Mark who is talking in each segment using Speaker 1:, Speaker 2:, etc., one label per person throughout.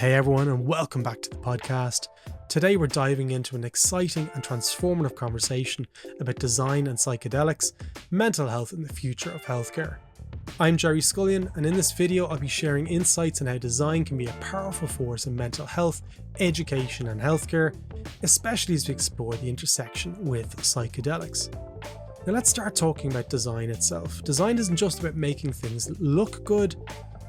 Speaker 1: Hey everyone, and welcome back to the podcast. Today we're diving into an exciting and transformative conversation about design and psychedelics, mental health and the future of healthcare. I'm Jerry Scullion, and in this video I'll be sharing insights on how design can be a powerful force in mental health, education and healthcare, especially as we explore the intersection with psychedelics. Now let's start talking about design itself. Design isn't just about making things look good,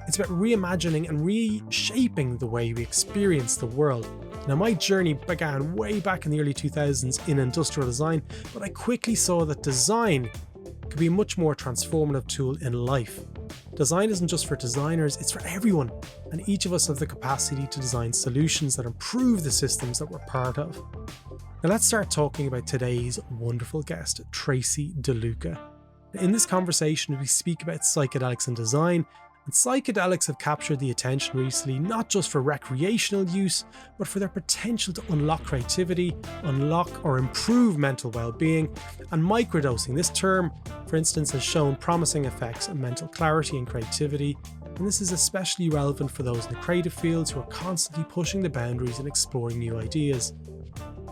Speaker 1: it's about reimagining and reshaping the way we experience the world. Now, my journey began way back in the early 2000s in industrial design, but I quickly saw that design could be a much more transformative tool in life. Design isn't just for designers, it's for everyone, and each of us have the capacity to design solutions that improve the systems that we're part of. Now, let's start talking about today's wonderful guest, Tracy DeLuca. In this conversation, we speak about psychedelics and design. And psychedelics have captured the attention recently, not just for recreational use, but for their potential to unlock creativity, unlock or improve mental well-being. And microdosing, this term, for instance, has shown promising effects on mental clarity and creativity. And this is especially relevant for those in the creative fields who are constantly pushing the boundaries and exploring new ideas.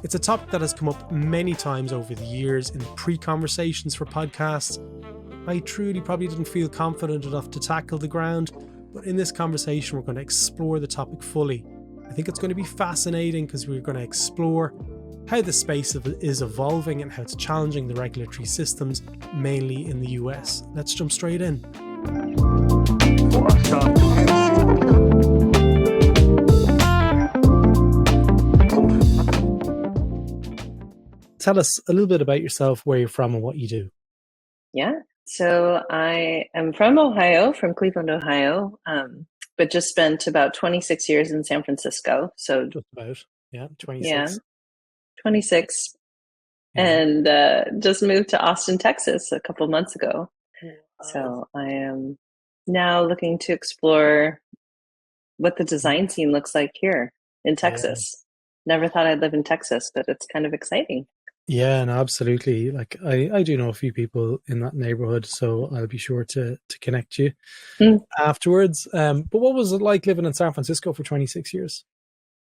Speaker 1: It's a topic that has come up many times over the years in pre-conversations for podcasts. I truly probably didn't feel confident enough to tackle the ground, but in this conversation we're going to explore the topic fully. I think it's going to be fascinating because we're going to explore how the space is evolving and how it's challenging the regulatory systems, mainly in the US. Let's jump straight in. Tell us a little bit about yourself, where you're from and what you do.
Speaker 2: Yeah. So I am from Ohio, from Cleveland, Ohio, but just spent about 26 years in San Francisco. So
Speaker 1: Just about, 26.
Speaker 2: Yeah, 26.
Speaker 1: Yeah.
Speaker 2: And just moved to Austin, Texas a couple months ago.
Speaker 1: Wow.
Speaker 2: So I am now looking to explore what the design scene looks like here in Texas. Never thought I'd live in Texas, but it's kind of exciting.
Speaker 1: Yeah, no, absolutely. Like I do know a few people in that neighborhood, so I'll be sure to connect you afterwards. But what was it like living in San Francisco for 26 years?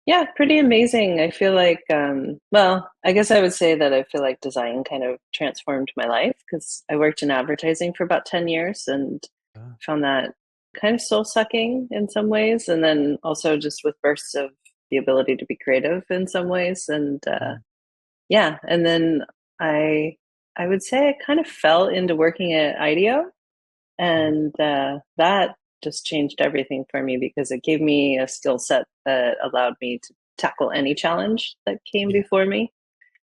Speaker 2: Yeah, pretty amazing. I feel like, I guess I would say that I feel like design kind of transformed my life because I worked in advertising for about 10 years and found that kind of soul-sucking in some ways. And then also just with bursts of the ability to be creative in some ways. And and then I would say I kind of fell into working at IDEO, and that just changed everything for me because it gave me a skill set that allowed me to tackle any challenge that came before me.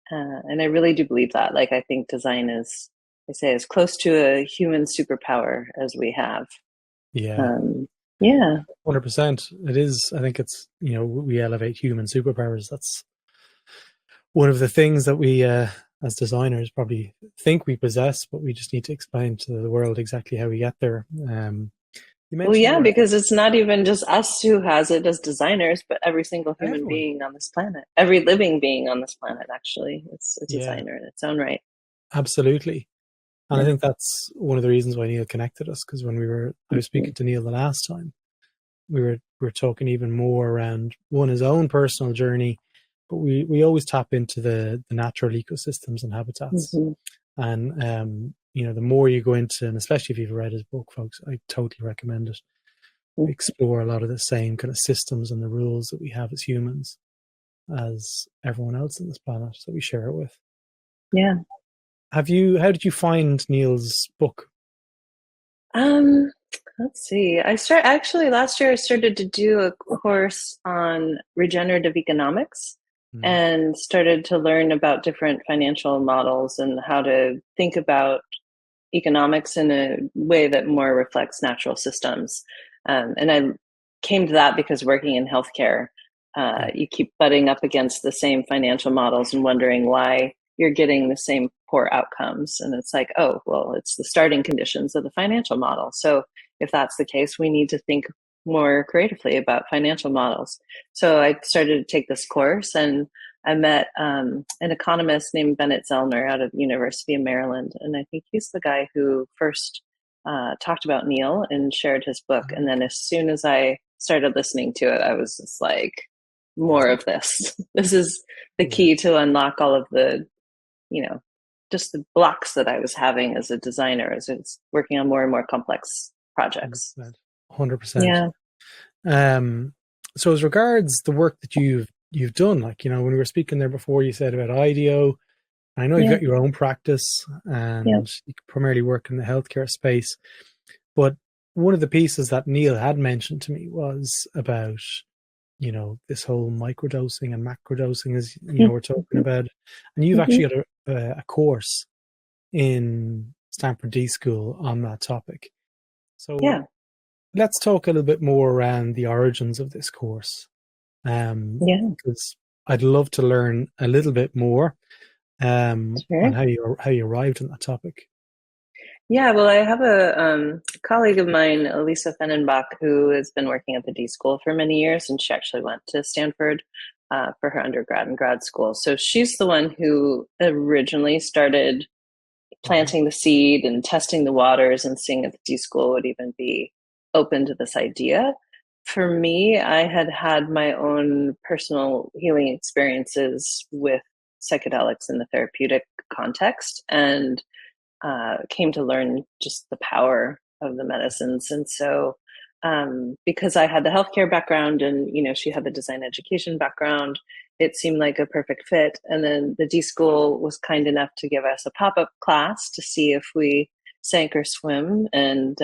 Speaker 2: And I really do believe that. Like, I think design is, I say, as close to a human superpower as we have.
Speaker 1: Yeah. 100%. It is. I think it's, we elevate human superpowers. That's one of the things that we, as designers, probably think we possess, but we just need to explain to the world exactly how we get there.
Speaker 2: Because it's not even just us who has it as designers, but every single human being on this planet, every living being on this planet, actually, it's a designer in its own right.
Speaker 1: Absolutely. And I think that's one of the reasons why Neil connected us, because when I was speaking to Neil the last time, we were talking even more around his own personal journey, but we always tap into the natural ecosystems and habitats. And the more you go into, and especially if you've read his book, folks, I totally recommend it. Explore a lot of the same kind of systems and the rules that we have as humans, as everyone else on this planet that we share it with.
Speaker 2: Yeah.
Speaker 1: How did you find Neil's book?
Speaker 2: Let's see. Last year I started to do a course on regenerative economics and started to learn about different financial models and how to think about economics in a way that more reflects natural systems. And I came to that because working in healthcare, you keep butting up against the same financial models and wondering why you're getting the same poor outcomes. And it's like, oh, well, it's the starting conditions of the financial model. So if that's the case, we need to think more creatively about financial models. So I started to take this course, and I met an economist named Bennett Zellner out of the University of Maryland. And I think he's the guy who first talked about Neil and shared his book. And then as soon as I started listening to it, I was just like, more of this. This is the
Speaker 1: Yeah.
Speaker 2: key to unlock all of the, you know, just the blocks that I was having as a designer as it's working on more and more complex projects.
Speaker 1: 100%.
Speaker 2: Yeah.
Speaker 1: So as regards the work that you've done, like, when we were speaking there before, you said about IDEO. I know you've
Speaker 2: Yeah.
Speaker 1: got your own practice
Speaker 2: Yeah.
Speaker 1: and you primarily work in the healthcare space. But one of the pieces that Neil had mentioned to me was about, this whole microdosing and macrodosing, as we're talking about. And you've
Speaker 2: Mm-hmm.
Speaker 1: actually got a course in Stanford DSchool on that topic. So
Speaker 2: Yeah.
Speaker 1: let's talk a little bit more around the origins of this course.
Speaker 2: Yeah.
Speaker 1: Because I'd love to learn a little bit more
Speaker 2: Sure.
Speaker 1: on how you arrived on that topic.
Speaker 2: Yeah, well, I have a colleague of mine, Elisa Fennenbach, who has been working at the D School for many years, and she actually went to Stanford for her undergrad and grad school. So she's the one who originally started
Speaker 1: Okay.
Speaker 2: planting the seed and testing the waters and seeing if the D School would even be open to this idea. For me, I had had my own personal healing experiences with psychedelics in the therapeutic context, and came to learn just the power of the medicines. And so, because I had the healthcare background and, she had the design education background, it seemed like a perfect fit. And then the D School was kind enough to give us a pop up class to see if we sank or swim. And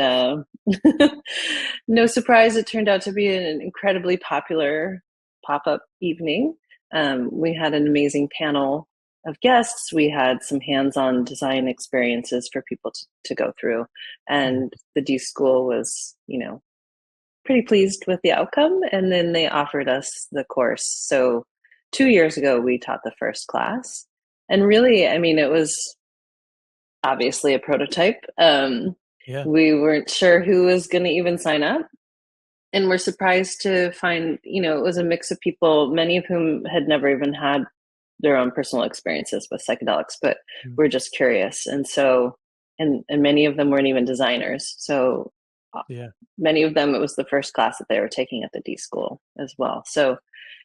Speaker 2: no surprise, it turned out to be an incredibly popular pop up evening. We had an amazing panel of guests. We had some hands-on design experiences for people to go through. And the D School was, pretty pleased with the outcome. And then they offered us the course. So 2 years ago, we taught the first class. And really, I mean, it was obviously a prototype.
Speaker 1: Yeah.
Speaker 2: We weren't sure who was going to even sign up. And we're surprised to find, it was a mix of people, many of whom had never even had their own personal experiences with psychedelics, but we're just curious. And so, and many of them weren't even designers. So
Speaker 1: Yeah.
Speaker 2: many of them, it was the first class that they were taking at the D School as well. So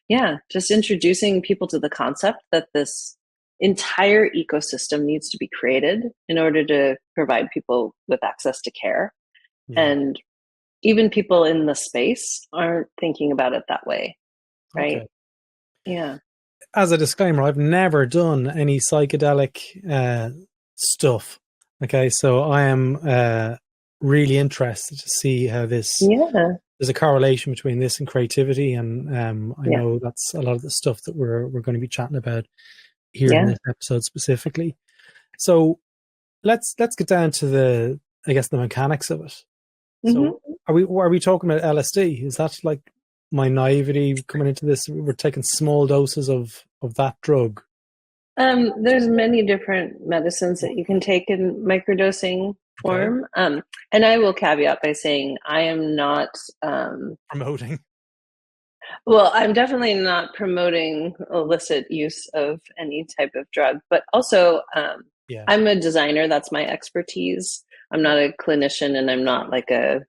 Speaker 2: yeah, just introducing people to the concept that this entire ecosystem needs to be created in order to provide people with access to care.
Speaker 1: Yeah.
Speaker 2: And even people in the space aren't thinking about it that way. Right.
Speaker 1: Okay.
Speaker 2: Yeah.
Speaker 1: As a disclaimer, I've never done any psychedelic stuff. Okay, so I am really interested to see how there's a correlation between this and creativity, and I know that's a lot of the stuff that we're going to be chatting about here in this episode specifically. So let's get down to the mechanics of it. So are we talking about LSD? Is that like my naivety coming into this? We're taking small doses of that drug.
Speaker 2: There's many different medicines that you can take in microdosing form. And I will caveat by saying I am not
Speaker 1: promoting.
Speaker 2: Well, I'm definitely not promoting illicit use of any type of drug, but also I'm a designer. That's my expertise. I'm not a clinician, and I'm not like a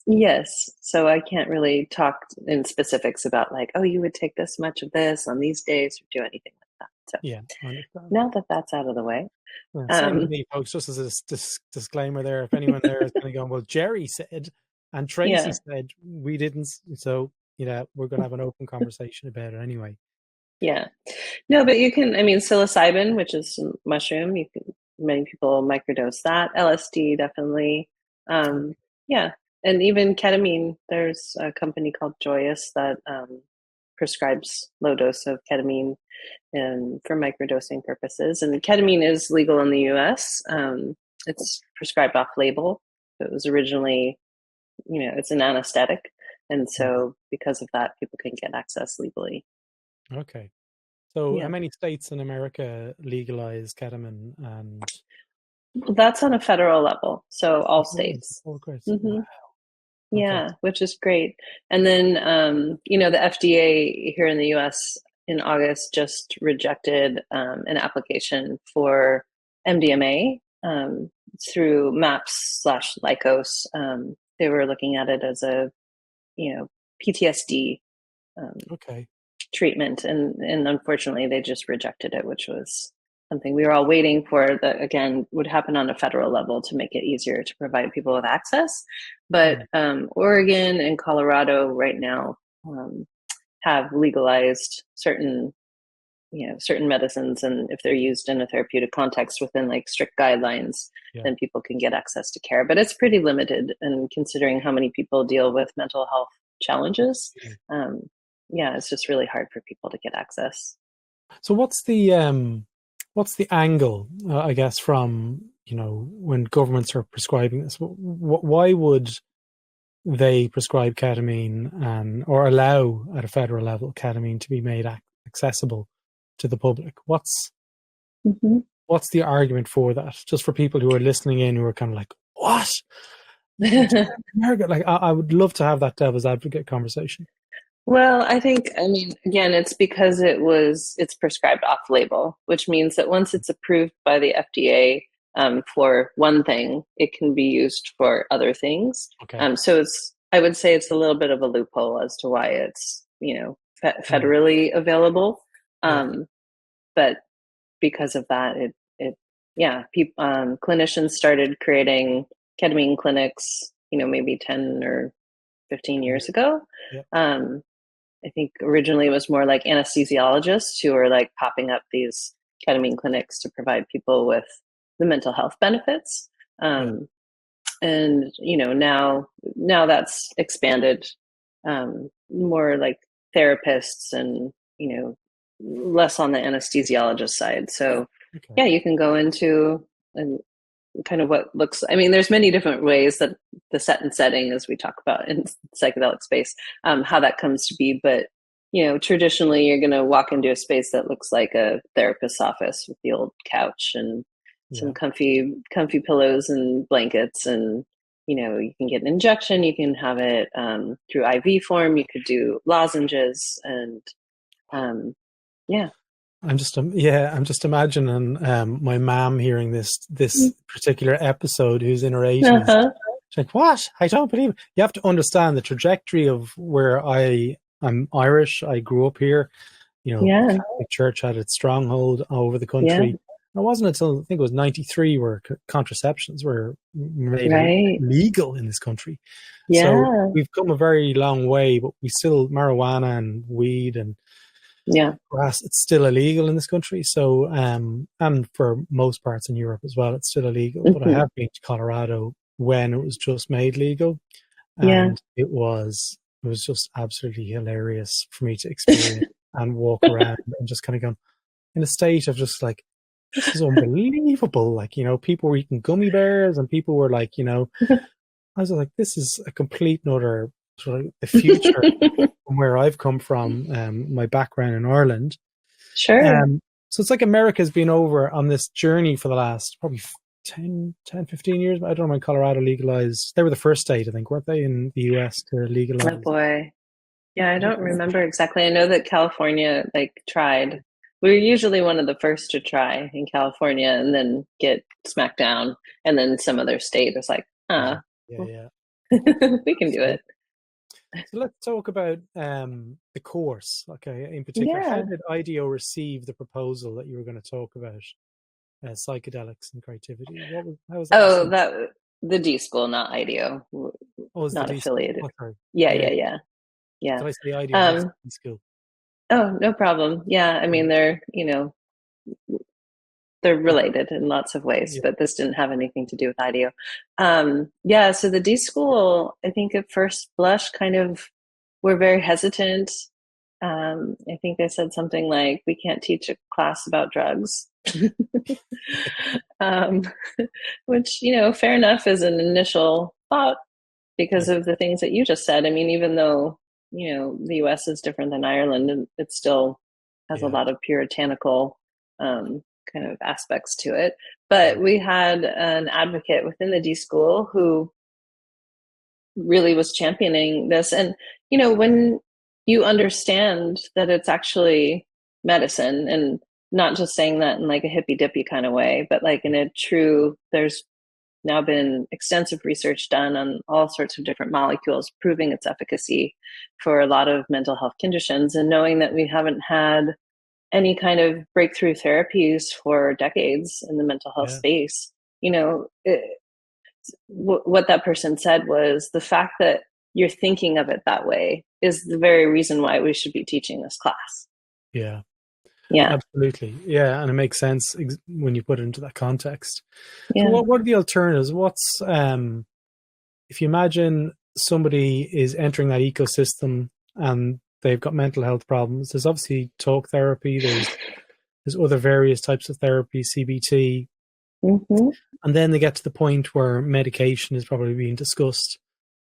Speaker 2: yes. So I can't really talk in specifics about like, oh, you would take this much of this on these days or do anything like that. So
Speaker 1: I understand.
Speaker 2: Now that that's out of the way.
Speaker 1: Same with me, folks. Just as a disclaimer there, if anyone there is going to go, well, Jerry said, and Tracy said we didn't. So, we're going to have an open conversation about it anyway.
Speaker 2: Yeah. No, but you can, psilocybin, which is mushroom, many people microdose that. LSD, definitely. Yeah. And even ketamine, there's a company called Joyous that prescribes low dose of ketamine for microdosing purposes. And ketamine is legal in the US. It's prescribed off label. It was originally, it's an anesthetic. And so because of that, people can get access legally.
Speaker 1: Okay. So how many states in America legalize ketamine? And
Speaker 2: that's on a federal level. So all states.
Speaker 1: Wow.
Speaker 2: Yeah, which is great. And then, the FDA here in the US in August just rejected an application for MDMA through MAPS/Lycos. They were looking at it as a PTSD
Speaker 1: Okay.
Speaker 2: treatment, and unfortunately they just rejected it, which was something we were all waiting for, that again would happen on a federal level to make it easier to provide people with access. But Oregon and Colorado right now have legalized certain medicines, and if they're used in a therapeutic context within like strict guidelines,
Speaker 1: Yeah.
Speaker 2: then people can get access to care. But it's pretty limited, and considering how many people deal with mental health challenges, it's just really hard for people to get access.
Speaker 1: So what's the angle, I guess, from when governments are prescribing this? Why would they prescribe ketamine or allow at a federal level ketamine to be made accessible to the public? What's the argument for that? Just for people who are listening in who are kind of like, what? Like, I would love to have that devil's advocate conversation.
Speaker 2: Well, again, it's because it's prescribed off label, which means that once it's approved by the FDA for one thing, it can be used for other things.
Speaker 1: Okay.
Speaker 2: So I would say it's a little bit of a loophole as to why it's, federally available. But because of that, clinicians started creating ketamine clinics, maybe 10 or 15 years ago. I think originally it was more like anesthesiologists who were like popping up these ketamine clinics to provide people with the mental health benefits. And, now that's expanded, more like therapists and, less on the anesthesiologist side. So you can go into and kind of there's many different ways that the set and setting, as we talk about in psychedelic space, how that comes to be. But, traditionally you're going to walk into a space that looks like a therapist's office with the old couch and some comfy pillows and blankets. And, you can get an injection, you can have it through IV form, you could do lozenges, and
Speaker 1: I'm just imagining my mom hearing this particular episode, who's in her 80s. She's like, what? I don't believe it. You have to understand the trajectory of where I'm Irish. I grew up here. The church had its stronghold all over the country. It wasn't until I think it was 93 where contraceptions were made legal in this country. So we've come a very long way, but we still, marijuana and weed and grass, it's still illegal in this country. So, and for most parts in Europe as well, it's still illegal. But I have been to Colorado when it was just made legal, and it was just absolutely hilarious for me to experience and walk around and just kind of go in a state of just like, this is unbelievable. Like, people were eating gummy bears, and people were like, I was like, this is a complete another sort of the future from where I've come from, my background in Ireland.
Speaker 2: Sure.
Speaker 1: So it's like America's been over on this journey for the last probably 10, 15 years. I don't know when Colorado legalized. They were the first state, I think, weren't they, in the US to legalize?
Speaker 2: Oh boy. Yeah, I don't remember exactly. I know that California tried. We were usually one of the first to try in California and then get smacked down. And then some other state was like, we can do it.
Speaker 1: So let's talk about the course, okay, in particular. How did IDEO receive the proposal that you were going to talk about psychedelics and creativity? How was that?
Speaker 2: The DSchool, not IDEO. Not affiliated. Yeah.
Speaker 1: Did I say IDEO? DSchool.
Speaker 2: Oh, no problem. Yeah, they're related in lots of ways, but this didn't have anything to do with IDEO. So the DSchool, I think at first blush, kind of were very hesitant. I think they said something like, we can't teach a class about drugs, which, fair enough as an initial thought because of the things that you just said. I mean, even though, the US is different than Ireland, and it still has a lot of puritanical kind of aspects to it. But we had an advocate within the DSchool who really was championing this. And, when you understand that it's actually medicine, and not just saying that in like a hippy dippy kind of way, but like in a true, there's now been extensive research done on all sorts of different molecules, proving its efficacy for a lot of mental health conditions. And knowing that we haven't had any kind of breakthrough therapies for decades in the mental health
Speaker 1: Yeah.
Speaker 2: space, what that person said was the fact that you're thinking of it that way is the very reason why we should be teaching this class.
Speaker 1: Yeah.
Speaker 2: Yeah.
Speaker 1: Absolutely. Yeah. And it makes sense when you put it into that context. So
Speaker 2: Yeah.
Speaker 1: what are the alternatives? If you imagine somebody is entering that ecosystem and they've got mental health problems, there's obviously talk therapy, there's other various types of therapy, CBT,
Speaker 2: Mm-hmm.
Speaker 1: and then they get to the point where medication is probably being discussed.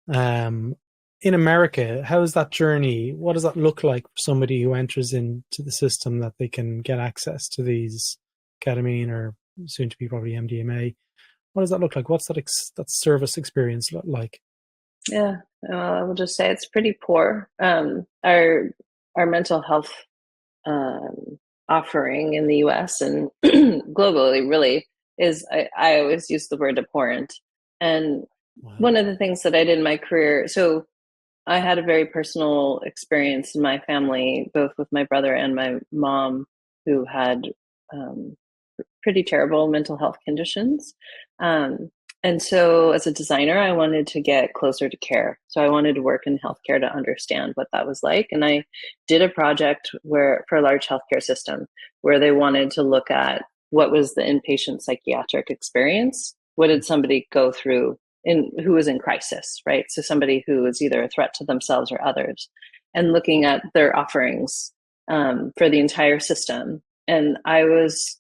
Speaker 1: In America, how is that journey? What does that look like for somebody who enters into the system, that they can get access to these ketamine, or soon to be probably MDMA? What does that look like? What's that service experience look like?
Speaker 2: Yeah. I will just say it's pretty poor. Our mental health offering in the US and globally really is, I always use the word abhorrent. And
Speaker 1: Wow.
Speaker 2: one of the things that I did in my career, so I had a very personal experience in my family, both with my brother and my mom, who had pretty terrible mental health conditions. And so as a designer, I wanted to get closer to care. So I wanted to work in healthcare to understand what that was like. And I did a project for a large healthcare system where they wanted to look at what was the inpatient psychiatric experience. What did somebody go through who was in crisis, right? So somebody who was either a threat to themselves or others, and looking at their offerings for the entire system. And I was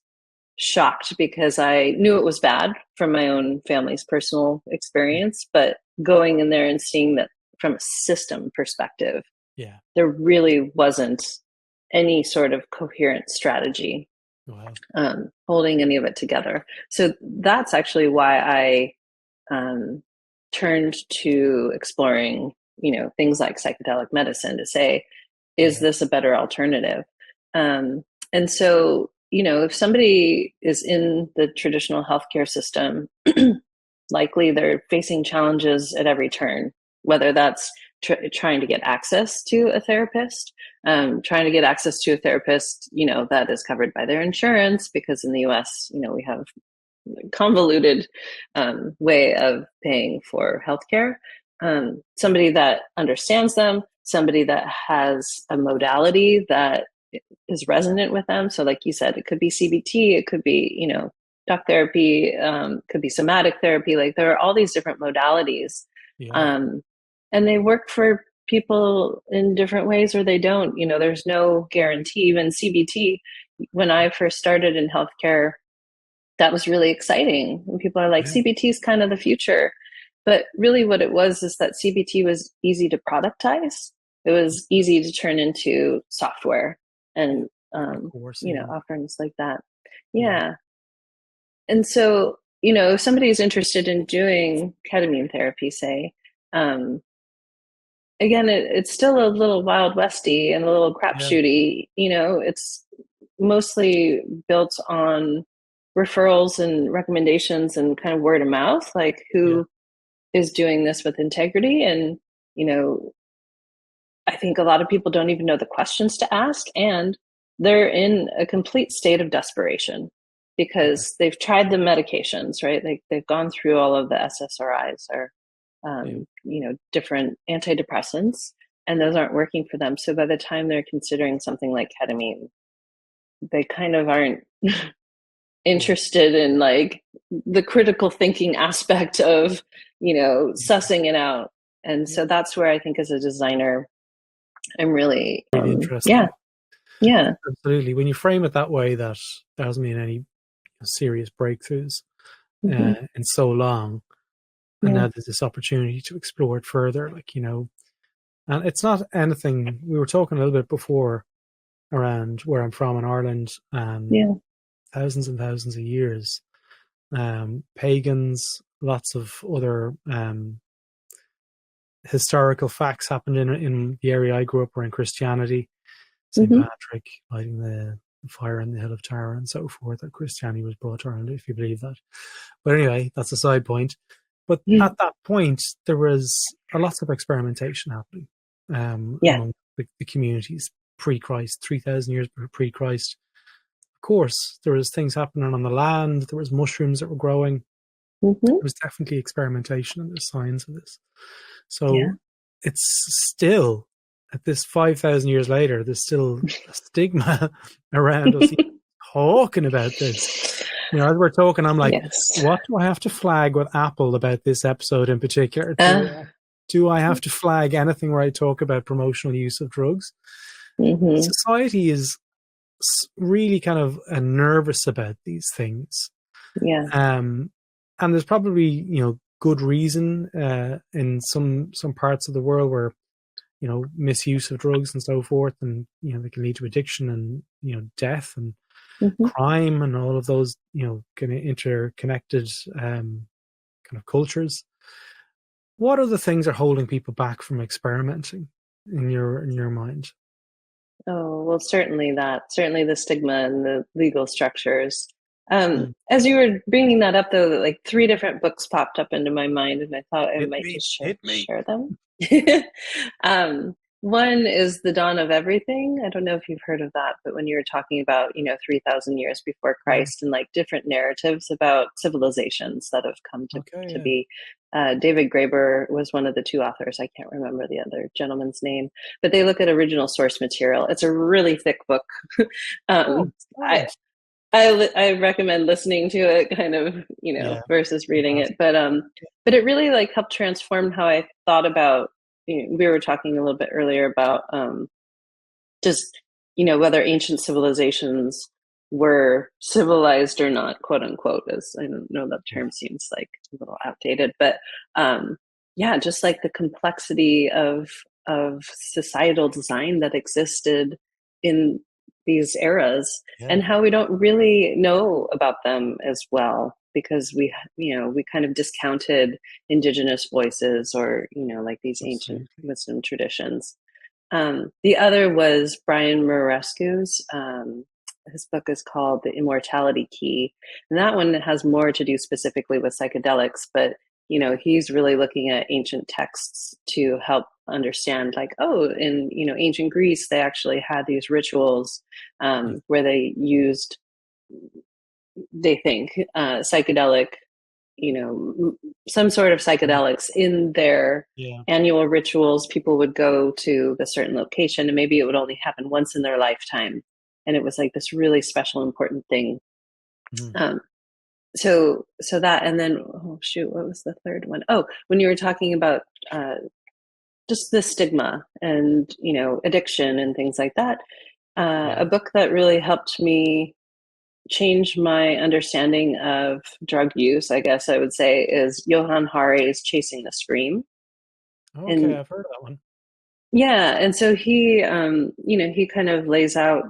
Speaker 2: shocked because I knew it was bad from my own family's personal experience, but going in there and seeing that from a system perspective,
Speaker 1: Yeah.
Speaker 2: there really wasn't any sort of coherent strategy holding any of it together. So that's actually why I turned to exploring, things like psychedelic medicine to say, is this a better alternative? And so, if somebody is in the traditional healthcare system, likely they're facing challenges at every turn, whether that's trying to get access to a therapist, trying to get access to a therapist, that is covered by their insurance, because in the US, we have convoluted way of paying for healthcare. Somebody that understands them, somebody that has a modality that is resonant with them. So like you said, it could be CBT, it could be, talk therapy, could be somatic therapy. Like there are all these different modalities. And they work for people in different ways, or they don't. There's no guarantee. Even CBT, when I first started in healthcare, that was really exciting. And people are like, CBT is kind of the future. But really what it was is that CBT was easy to productize. It was easy to turn into software and, offerings like that. Yeah. And so, if somebody's interested in doing ketamine therapy, say, again, it's still a little Wild Westy and a little crapshooty. It's mostly built on referrals and recommendations and kind of word of mouth, like who is doing this with integrity. And, I think a lot of people don't even know the questions to ask, and they're in a complete state of desperation because they've tried the medications, right? They've gone through all of the SSRIs or, different antidepressants, and those aren't working for them. So by the time they're considering something like ketamine, they kind of aren't interested in like the critical thinking aspect of, sussing it out. And so that's where I think as a designer, I'm really,
Speaker 1: interesting.
Speaker 2: Yeah.
Speaker 1: Absolutely. When you frame it that way, that there hasn't been any serious breakthroughs in so long. And now there's this opportunity to explore it further, and it's not anything. We were talking a little bit before around where I'm from in Ireland, thousands and thousands of years, pagans, lots of other historical facts happened in the area I grew up, were in Christianity. St. Patrick lighting the the fire in the Hill of Tara and so forth, that Christianity was brought around, if you believe that. But anyway, that's a side point. But at that point, there was a lot of experimentation happening among the communities pre-Christ, 3,000 years pre-Christ. Of course, there was things happening on the land. There was mushrooms that were growing. There was definitely experimentation, and there's signs of this. So it's still, at this 5,000 years later, there's still a stigma around us talking about this. You know, as we're talking, I'm like, what do I have to flag with Apple about this episode in particular? Do I have to flag anything where I talk about promotional use of drugs? Society is really kind of nervous about these things. And there's probably, you know, good reason in some parts of the world where, you know, misuse of drugs and so forth, and, you know, they can lead to addiction and, you know, death and crime and all of those, you know, kind of interconnected kind of cultures. What other things are holding people back from experimenting in your mind?
Speaker 2: Oh, well, certainly the stigma and the legal structures. As you were bringing that up, though, like 3 different books popped up into my mind, and I thought I might just share them. One is The Dawn of Everything. I don't know if you've heard of that, but when you were talking about, you know, 3,000 years before Christ and like different narratives about civilizations that have come to be. David Graeber was one of the 2 authors. I can't remember the other gentleman's name, but they look at original source material. It's a really thick book. I recommend listening to it, kind of, you know, versus reading it. But it really like helped transform how I thought about. You know, we were talking a little bit earlier about just, you know, whether ancient civilizations were civilized or not, quote unquote, as I don't know, that term seems like a little outdated, but just like the complexity of societal design that existed in these eras and how we don't really know about them as well, because we kind of discounted indigenous voices or, you know, like these ancient wisdom traditions. The other was Brian Marescu's, his book is called The Immortality Key. And that one has more to do specifically with psychedelics, but, you know, he's really looking at ancient texts to help understand, like, oh, in, you know, ancient Greece, they actually had these rituals where they used, they think, psychedelic, you know, some sort of psychedelics in their annual rituals. People would go to a certain location, and maybe it would only happen once in their lifetime. And it was like this really special, important thing. So that, and then, oh shoot, what was the third one? Oh, when you were talking about just the stigma and, you know, addiction and things like that, a book that really helped me change my understanding of drug use, I guess I would say, is Johann Hari's Chasing the Scream.
Speaker 1: Okay, and I've heard that one.
Speaker 2: Yeah, and so he, you know, he kind of lays out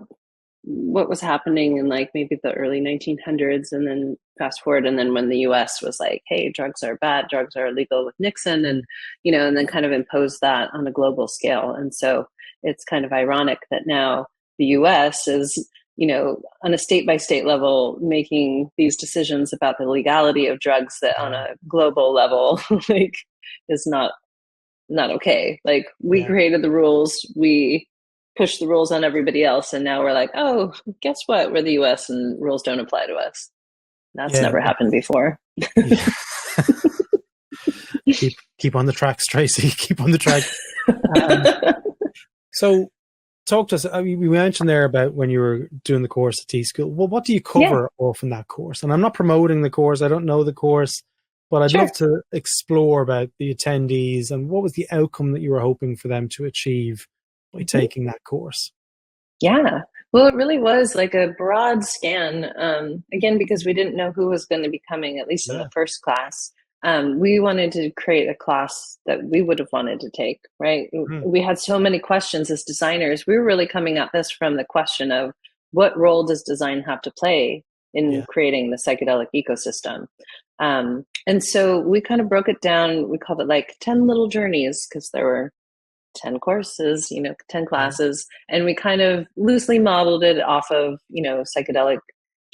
Speaker 2: what was happening in like maybe the early 1900s, and then fast forward, and then when the US was like, hey, drugs are bad, drugs are illegal with Nixon, and, you know, and then kind of imposed that on a global scale. And so it's kind of ironic that now the US is, you know, on a state by state level, making these decisions about the legality of drugs that on a global level, like, is not okay. Like, we created the rules, we push the rules on everybody else, and now we're like, oh, guess what, we're the US and rules don't apply to us. That's never happened before.
Speaker 1: keep on the tracks, Tracy. Keep on the tracks. So talk to us. I mean, we mentioned there about when you were doing the course at DSchool. Well, what do you cover off in that course? And I'm not promoting the course, I don't know the course, but I'd love to explore about the attendees and what was the outcome that you were hoping for them to achieve by taking that course.
Speaker 2: Yeah, well, it really was like a broad scan, again, because we didn't know who was going to be coming, at least in the first class. We wanted to create a class that we would have wanted to take, right? We had so many questions as designers. We were really coming at this from the question of, what role does design have to play in creating the psychedelic ecosystem? And so we kind of broke it down. We called it like 10 little journeys, because there were 10 courses, 10 classes. And we kind of loosely modeled it off of, psychedelic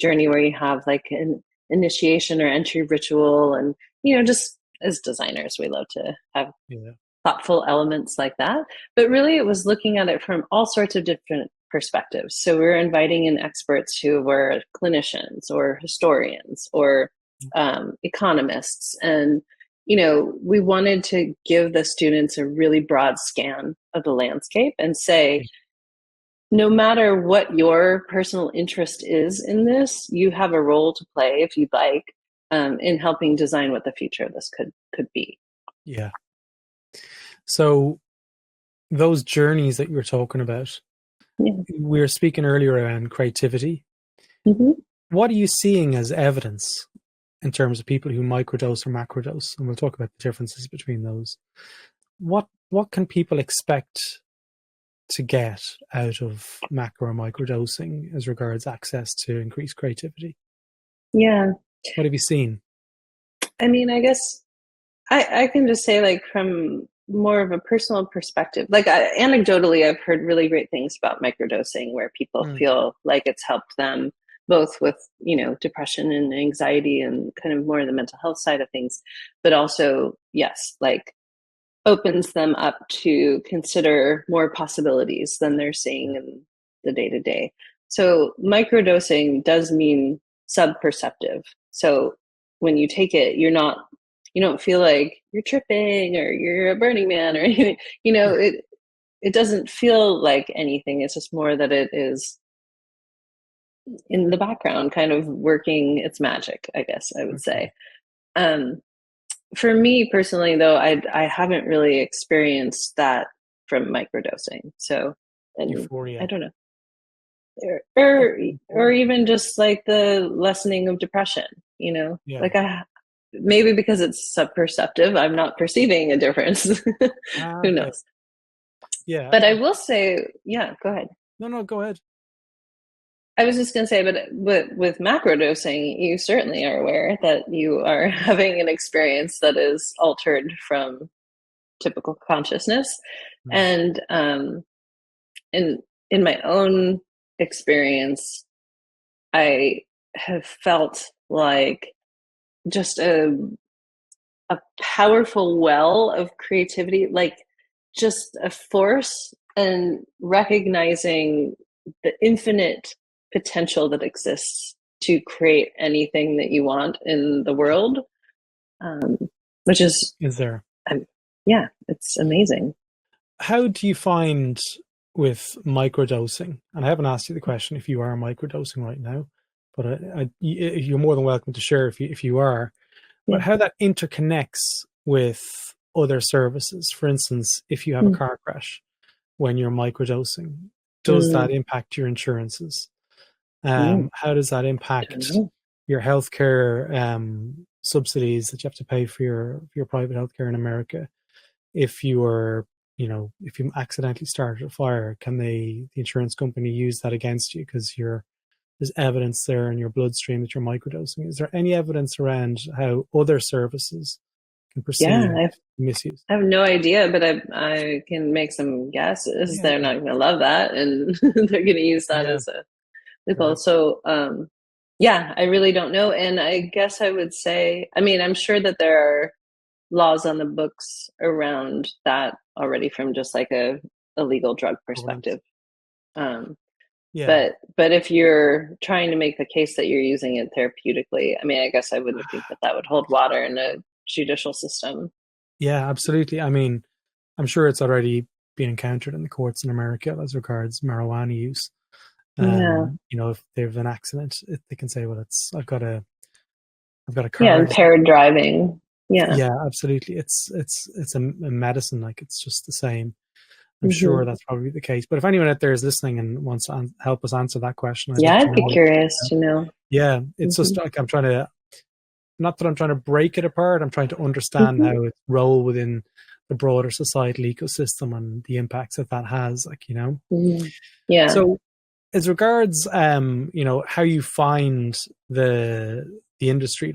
Speaker 2: journey where you have like an initiation or entry ritual. And, just as designers, we love to have thoughtful elements like that. But really, it was looking at it from all sorts of different perspectives. So we were inviting in experts who were clinicians or historians or economists. And, we wanted to give the students a really broad scan of the landscape and say, no matter what your personal interest is in this, you have a role to play, if you'd like, in helping design what the future of this could be.
Speaker 1: Yeah. So those journeys that you were talking about, we were speaking earlier around creativity.
Speaker 2: Mm-hmm.
Speaker 1: What are you seeing as evidence in terms of people who microdose or macrodose? And we'll talk about the differences between those. What can people expect to get out of macro or microdosing as regards access to increased creativity?
Speaker 2: Yeah.
Speaker 1: What have you seen?
Speaker 2: I mean, I guess I can just say, like, from more of a personal perspective, like anecdotally, I've heard really great things about microdosing where people feel like it's helped them both with, depression and anxiety and kind of more of the mental health side of things, but also, yes, like opens them up to consider more possibilities than they're seeing in the day-to-day. So microdosing does mean sub-perceptive. So when you take it, you don't feel like you're tripping or you're a Burning Man or anything. It doesn't feel like anything. It's just more that it is in the background, kind of working its magic, I guess I would say. For me personally, though, I haven't really experienced that from microdosing. So, and
Speaker 1: Euphoria.
Speaker 2: I don't know, or even just like the lessening of depression. Like maybe because it's sub-perceptive, I'm not perceiving a difference. Who knows?
Speaker 1: Yeah.
Speaker 2: But I will say, go ahead.
Speaker 1: No, go ahead.
Speaker 2: I was just going to say, but with macrodosing, you certainly are aware that you are having an experience that is altered from typical consciousness. And in my own experience, I have felt like just a powerful well of creativity, like just a force, and recognizing the infinite potential that exists to create anything that you want in the world, which is
Speaker 1: there.
Speaker 2: It's amazing.
Speaker 1: How do you find with microdosing? And I haven't asked you the question if you are microdosing right now, but you're more than welcome to share if you are. But how that interconnects with other services. For instance, if you have a car crash when you're microdosing, does that impact your insurances? How does that impact your healthcare subsidies that you have to pay for your private healthcare in America? If you are, if you accidentally started a fire, can the insurance company use that against you because there's evidence there in your bloodstream that you're microdosing? Is there any evidence around how other services can perceive misuse?
Speaker 2: I have no idea, but I can make some guesses. They're not going to love that, and they're going to use that as a loophole. Right. So, I really don't know. And I guess I would say, I'm sure that there are laws on the books around that already from just like a legal drug perspective. But if you're trying to make the case that you're using it therapeutically, I guess I wouldn't think that would hold water in a judicial system.
Speaker 1: Yeah, absolutely. I'm sure it's already been encountered in the courts in America as regards marijuana use. If they have an accident, they can say, well, I've got a car.
Speaker 2: Yeah, impaired driving.
Speaker 1: Yeah, absolutely. It's a medicine, like it's just the same. I'm sure that's probably the case. But if anyone out there is listening and wants to help us answer that question,
Speaker 2: I'd be curious to know.
Speaker 1: Yeah, it's just like I'm trying to break it apart. I'm trying to understand how its role within the broader societal ecosystem and the impacts that has,
Speaker 2: Yeah.
Speaker 1: So as regards, how you find the industry,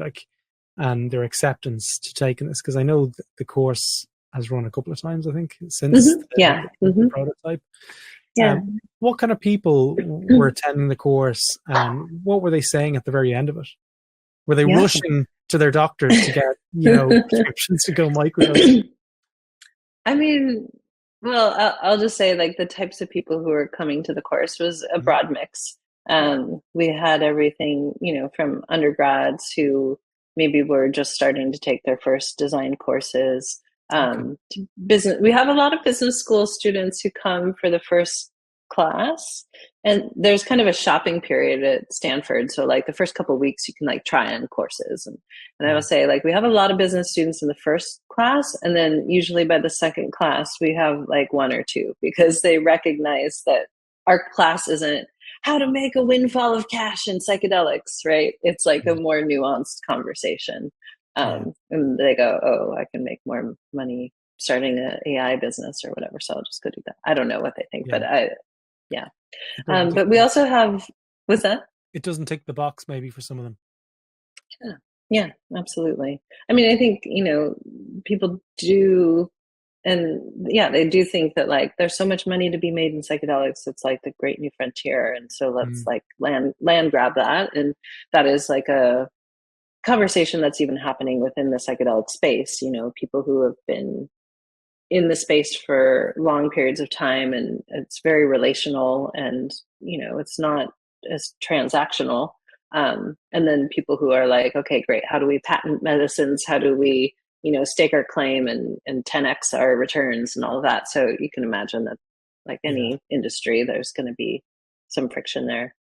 Speaker 1: and their acceptance to taking this, because I know the course has run a couple of times, I think, since
Speaker 2: Yeah.
Speaker 1: the prototype.
Speaker 2: Yeah.
Speaker 1: What kind of people were attending the course, and what were they saying at the very end of it? Were they
Speaker 2: Yeah.
Speaker 1: rushing to their doctors to get, prescriptions to go microdose?
Speaker 2: I mean, well, I'll just say, like, the types of people who were coming to the course was a broad mix. We had everything, from undergrads who maybe were just starting to take their first design courses, to business. We have a lot of business school students who come for the first class, and there's kind of a shopping period at Stanford. So, like, the first couple of weeks, you can like try on courses, and I will say, like, we have a lot of business students in the first class, and then usually by the second class, we have like one or two, because they recognize that our class isn't how to make a windfall of cash in psychedelics, right? It's like a more nuanced conversation. And they go, oh, I can make more money starting an AI business or whatever, so I'll just go do that. I don't know what they think, but but we also have, what's that?
Speaker 1: It doesn't tick the box maybe for some of them.
Speaker 2: Yeah, absolutely. I mean, I think, people do, and they do think that, like, there's so much money to be made in psychedelics. It's like the great new frontier. And so let's like land grab that. And that is like a conversation that's even happening within the psychedelic space, people who have been in the space for long periods of time, and it's very relational, and, it's not as transactional. And then people who are like, okay, great. How do we patent medicines? How do we, stake our claim and 10x our returns and all of that? So you can imagine that, like any industry, there's going to be some friction there.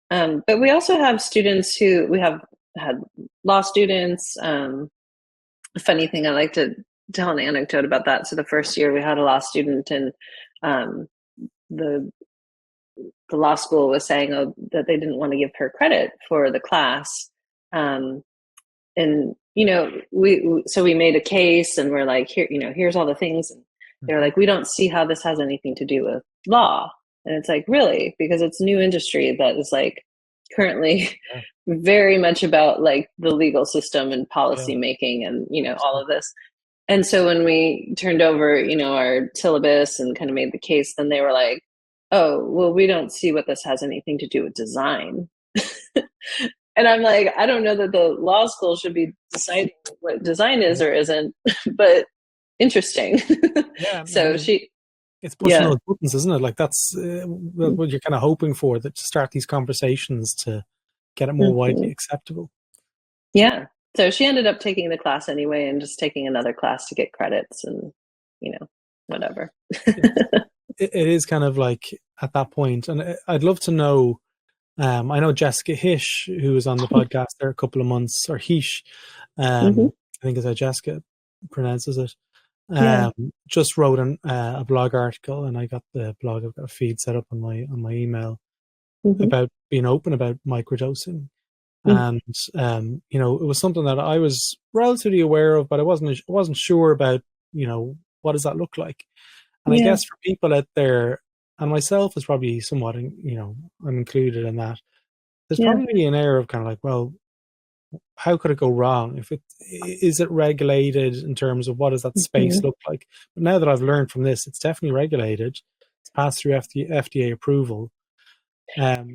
Speaker 2: But we also have students we have had law students. A funny thing, I like to tell an anecdote about that. So the first year we had a law student, and the law school was saying that they didn't want to give her credit for the class. And, we made a case, and we're like, here's all the things. And they're like, we don't see how this has anything to do with law. And it's like, really? Because it's new industry that is like currently very much about like the legal system and policy making and, all of this. And so when we turned over, our syllabus and kind of made the case, then they were like, oh, well, we don't see what this has anything to do with design. And I'm like, I don't know that the law school should be deciding what design is or isn't, but interesting. So
Speaker 1: it's pushing those buttons, isn't it? Like that's what you're kind of hoping for, that to start these conversations to get it more widely acceptable.
Speaker 2: Yeah. So she ended up taking the class anyway, and just taking another class to get credits and, whatever.
Speaker 1: It is kind of like at that point, and I'd love to know, I know Jessica Hish, who was on the podcast there a couple of months, or Hish, I think is how Jessica pronounces it, just wrote a blog article, and I got the blog, I've got a feed set up on my email about being open about microdosing. And, it was something that I was relatively aware of, but I wasn't sure about, what does that look like? And I guess for people out there, and myself is probably somewhat, I'm included in that, there's probably an air of kind of like, well, how could it go wrong? Is it regulated in terms of what does that space look like? But now that I've learned from this, it's definitely regulated. It's passed through FDA approval.
Speaker 2: No,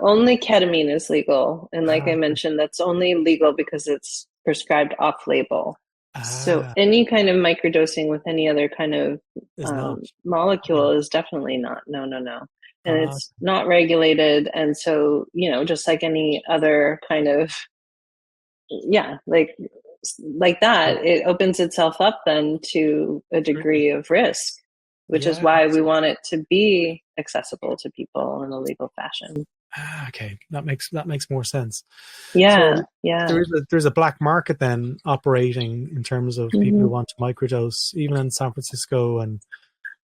Speaker 2: only ketamine is legal. And like I mentioned, that's only legal because it's prescribed off label. So any kind of microdosing with any other kind of molecule is definitely not. No. And it's not regulated. And so, just like any other kind of, like that, it opens itself up then to a degree of risk, which is why we want it to be accessible to people in a legal fashion.
Speaker 1: Okay, that makes more sense.
Speaker 2: So,
Speaker 1: there's a black market then operating in terms of people who want to microdose, even in San Francisco and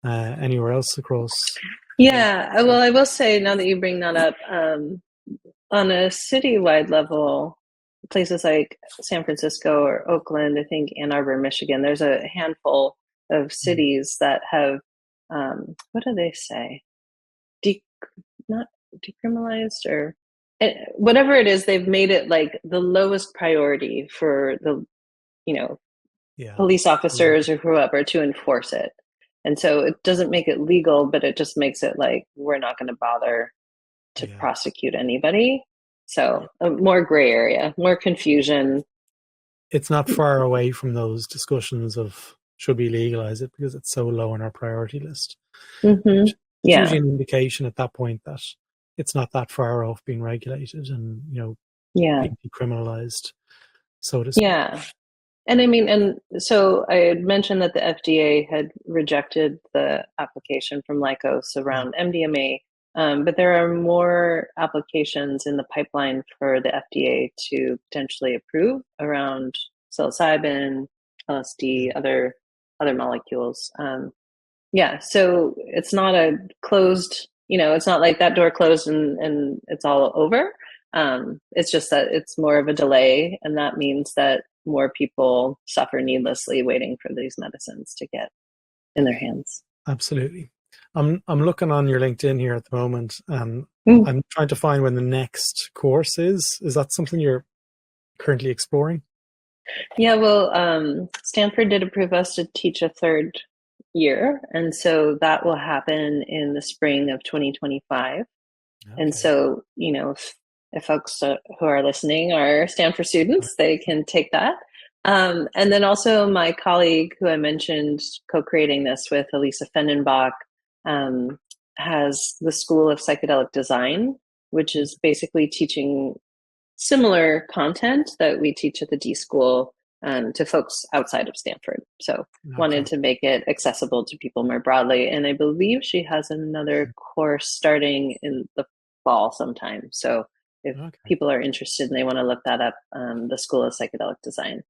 Speaker 1: anywhere else across.
Speaker 2: Yeah, well, I will say, now that you bring that up, on a citywide level, places like San Francisco or Oakland, I think Ann Arbor, Michigan, there's a handful of cities that have, what do they say? Not decriminalized, or whatever it is, they've made it like the lowest priority for the,
Speaker 1: Yeah.
Speaker 2: police officers or whoever to enforce it. And so it doesn't make it legal, but it just makes it like we're not going to bother to
Speaker 1: Yeah.
Speaker 2: prosecute anybody. So more gray area, more confusion.
Speaker 1: It's not far away from those discussions of should we legalize it, because it's so low on our priority list.
Speaker 2: Mm-hmm.
Speaker 1: It's
Speaker 2: Yeah.
Speaker 1: usually an indication at that point that it's not that far off being regulated and,
Speaker 2: Yeah.
Speaker 1: being decriminalized, so to speak.
Speaker 2: Yeah. And I mean, and so I had mentioned that the FDA had rejected the application from Lycos
Speaker 1: Yeah.
Speaker 2: around MDMA, but there are more applications in the pipeline for the FDA to potentially approve around psilocybin, LSD, other molecules. Yeah, so it's not a closed, it's not like that door closed and it's all over. It's just that it's more of a delay, and that means that more people suffer needlessly waiting for these medicines to get in their hands.
Speaker 1: Absolutely. I'm looking on your LinkedIn here at the moment, and
Speaker 2: Mm.
Speaker 1: I'm trying to find when the next course is. Is that something you're currently exploring?
Speaker 2: Yeah, well, Stanford did approve us to teach a third year, and so that will happen in the spring of 2025. And
Speaker 1: Okay.
Speaker 2: so, if folks who are listening are Stanford students, they can take that. And then also my colleague who I mentioned co-creating this with, Elisa Fendenbach, um, has the School of Psychedelic Design, which is basically teaching similar content that we teach at the DSchool to folks outside of Stanford. So wanted
Speaker 1: Okay.
Speaker 2: to make it accessible to people more broadly. And I believe she has another course starting in the fall sometime. So if
Speaker 1: Okay.
Speaker 2: people are interested and they want to look that up, the School of Psychedelic Design.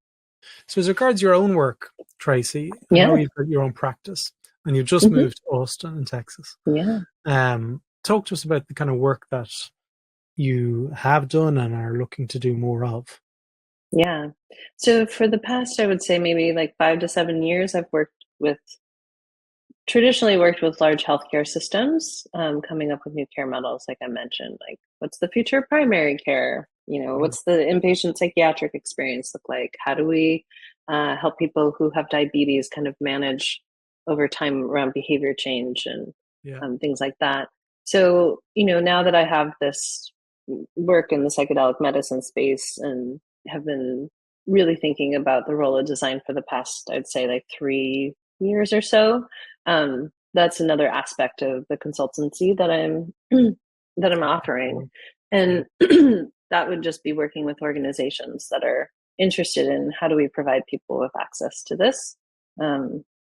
Speaker 1: So as regards your own work, Tracy, I know
Speaker 2: Yeah.
Speaker 1: you've got your own practice and you've just
Speaker 2: Mm-hmm.
Speaker 1: moved to Austin in Texas.
Speaker 2: Yeah.
Speaker 1: Talk to us about the kind of work that you have done and are looking to do more of.
Speaker 2: Yeah. So for the past, I would say maybe like 5 to 7 years, I've traditionally worked with large healthcare systems, coming up with new care models, like I mentioned, like what's the future of primary care? What's the inpatient psychiatric experience look like? How do we help people who have diabetes kind of manage over time around behavior change and
Speaker 1: Yeah.
Speaker 2: things like that? So, now that I have this work in the psychedelic medicine space and have been really thinking about the role of design for the past, I'd say like 3 years or so, that's another aspect of the consultancy that I'm offering, and that would just be working with organizations that are interested in how do we provide people with access to this,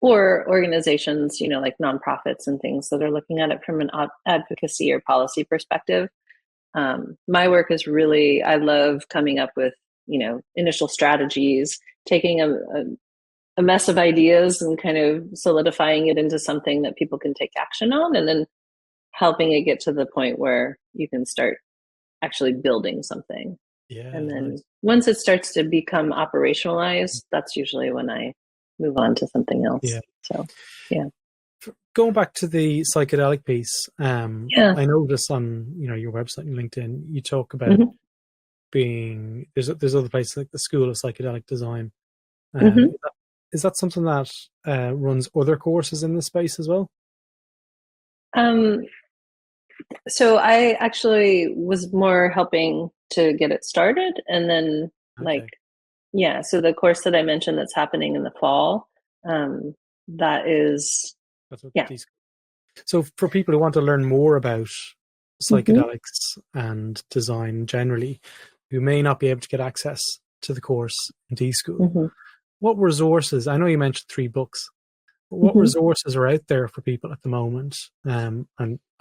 Speaker 2: or organizations, like nonprofits and things that are looking at it from an advocacy or policy perspective. My work is really, I love coming up with, initial strategies, taking a mess of ideas and kind of solidifying it into something that people can take action on, and then helping it get to the point where you can start actually building something.
Speaker 1: Yeah.
Speaker 2: And then
Speaker 1: Nice.
Speaker 2: once it starts to become operationalized, that's usually when I move on to something else.
Speaker 1: Yeah.
Speaker 2: So, yeah.
Speaker 1: Going back to the psychedelic piece,
Speaker 2: Yeah.
Speaker 1: I noticed on your website and LinkedIn, you talk about
Speaker 2: Mm-hmm.
Speaker 1: being there's other places like the School of Psychedelic Design.
Speaker 2: Mm-hmm.
Speaker 1: Is that something that runs other courses in this space as well?
Speaker 2: So I actually was more helping to get it started, and then
Speaker 1: Okay.
Speaker 2: yeah, so the course that I mentioned that's happening in the fall, that is,
Speaker 1: That's what
Speaker 2: yeah.
Speaker 1: these. So for people who want to learn more about
Speaker 2: Mm-hmm.
Speaker 1: psychedelics and design generally, who may not be able to get access to the course in DSchool,
Speaker 2: Mm-hmm.
Speaker 1: what resources? I know you mentioned 3 books. What
Speaker 2: Mm-hmm.
Speaker 1: resources are out there for people at the moment? And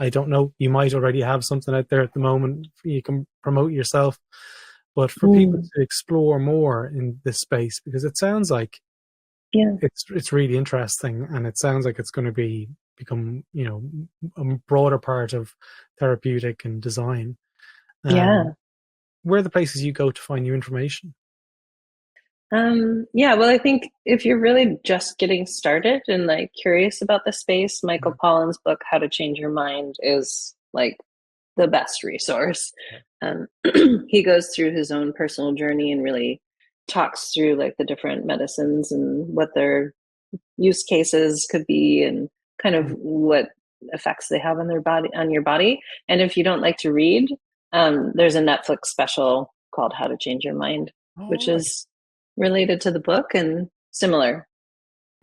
Speaker 1: I don't know, you might already have something out there at the moment you can promote yourself, but for people
Speaker 2: Mm.
Speaker 1: to explore more in this space, because it sounds like
Speaker 2: Yeah.
Speaker 1: it's really interesting, and it sounds like it's going to become a broader part of therapeutic and design.
Speaker 2: Yeah.
Speaker 1: Where are the places you go to find new information?
Speaker 2: Yeah, well, I think if you're really just getting started and like curious about the space, Michael Pollan's book, How to Change Your Mind, is like the best resource.
Speaker 1: Yeah.
Speaker 2: He goes through his own personal journey and really talks through like the different medicines and what their use cases could be and kind of what effects they have on your body. And if you don't like to read, there's a Netflix special called How to Change Your Mind, which is related to the book and similar,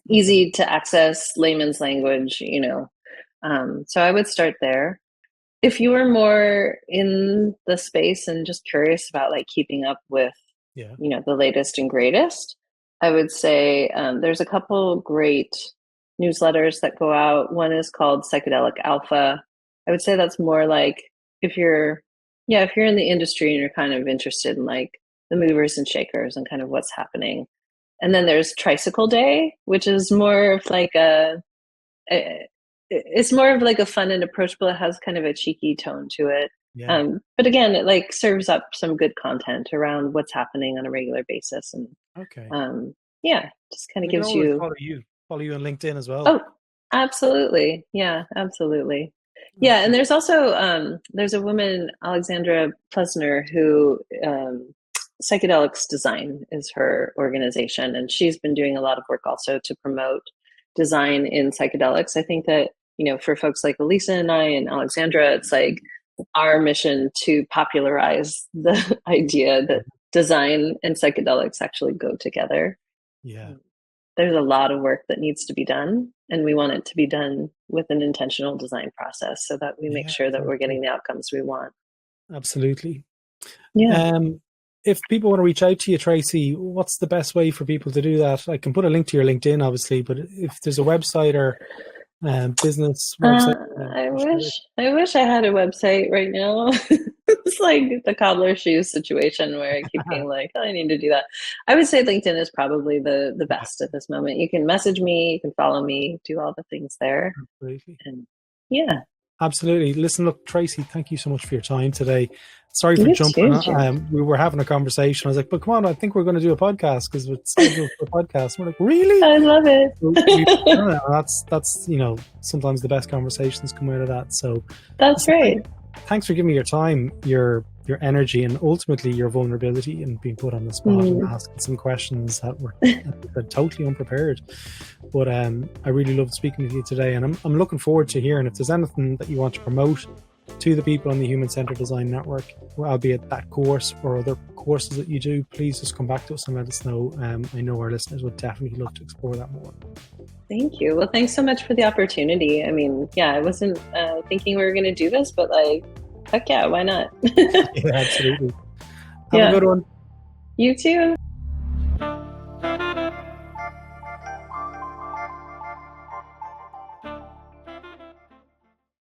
Speaker 2: easy to access, layman's language, so I would start there. If you were more in the space and just curious about like keeping up with the latest and greatest, I would say there's a couple great newsletters that go out. One is called Psychedelic Alpha. I would say that's more like if you're in the industry and you're kind of interested in like the movers and shakers and kind of what's happening. And then there's Tricycle Day, which is more of like it's more of like a fun and approachable. It has kind of a cheeky tone to it. Yeah. But again, it like serves up some good content around what's happening on a regular basis. And just kind of gives you
Speaker 1: follow you on LinkedIn as well.
Speaker 2: Oh, absolutely. Yeah, absolutely. Yeah. And there's also, there's a woman, Alexandra Plesner, who, Psychedelics Design is her organization. And she's been doing a lot of work also to promote design in psychedelics. I think that, for folks like Elisa and I and Alexandra, it's like our mission to popularize the idea that design and psychedelics actually go together.
Speaker 1: Yeah.
Speaker 2: There's a lot of work that needs to be done, and we want it to be done with an intentional design process so that we make sure that we're getting the outcomes we want.
Speaker 1: Absolutely.
Speaker 2: Yeah.
Speaker 1: If people want to reach out to you, Tracy, what's the best way for people to do that? I can put a link to your LinkedIn, obviously, but if there's a website or business website.
Speaker 2: I wish I had a website right now. It's like the cobbler shoes situation where I keep being like, I need to do that. I would say LinkedIn is probably the best at this moment. You can message me, you can follow me, do all the things there.
Speaker 1: Absolutely.
Speaker 2: And yeah.
Speaker 1: Absolutely. Listen, look, Tracy, thank you so much for your time today. Sorry for jumping. We were having a conversation. I was like, but come on, I think we're going to do a podcast because it's scheduled for a podcast. We're like, really?
Speaker 2: I love it.
Speaker 1: That's sometimes the best conversations come out of that. So
Speaker 2: that's great.
Speaker 1: Thanks for giving me your time, your energy, and ultimately your vulnerability and being put on the spot and asking some questions that were totally unprepared. But I really loved speaking with you today, and I'm looking forward to hearing if there's anything that you want to promote to the people on the Human Centered Design Network, albeit that course or other courses that you do. Please just come back to us and let us know. I know our listeners would definitely love to explore that more.
Speaker 2: Thank you. Well, thanks so much for the opportunity. I mean, I wasn't thinking we were going to do this, but like, heck yeah, why not?
Speaker 1: Yeah, absolutely. Have a good one.
Speaker 2: You too.